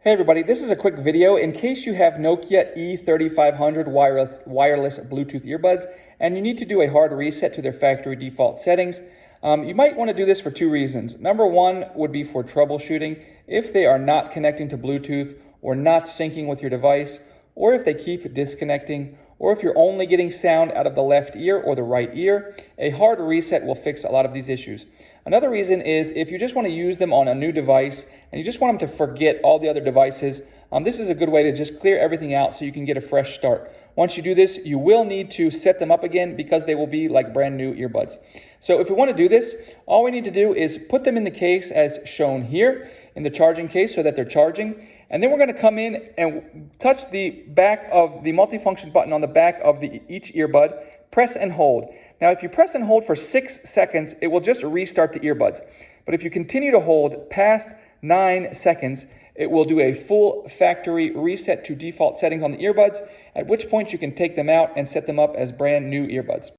Hey everybody, this is a quick video in case you have Nokia E3500 wireless Bluetooth earbuds and you need to do a hard reset to their factory default settings. You might want to do this for two reasons. Number one would be for troubleshooting if they are not connecting to Bluetooth or not syncing with your device, or if they keep disconnecting, or if you're only getting sound out of the left ear or the right ear. A hard reset will fix a lot of these issues. Another reason is if you just want to use them on a new device and you just want them to forget all the other devices, this is a good way to just clear everything out so you can get a fresh start. Once you do this, you will need to set them up again because they will be like brand new earbuds. So if we want to do this, all we need to do is put them in the case as shown here in the charging case so that they're charging. And then we're going to come in and touch the back of the multifunction button on the back of each earbud, press and hold. Now, if you press and hold for 6 seconds, it will just restart the earbuds. But if you continue to hold past 9 seconds, it will do a full factory reset to default settings on the earbuds, at which point you can take them out and set them up as brand new earbuds.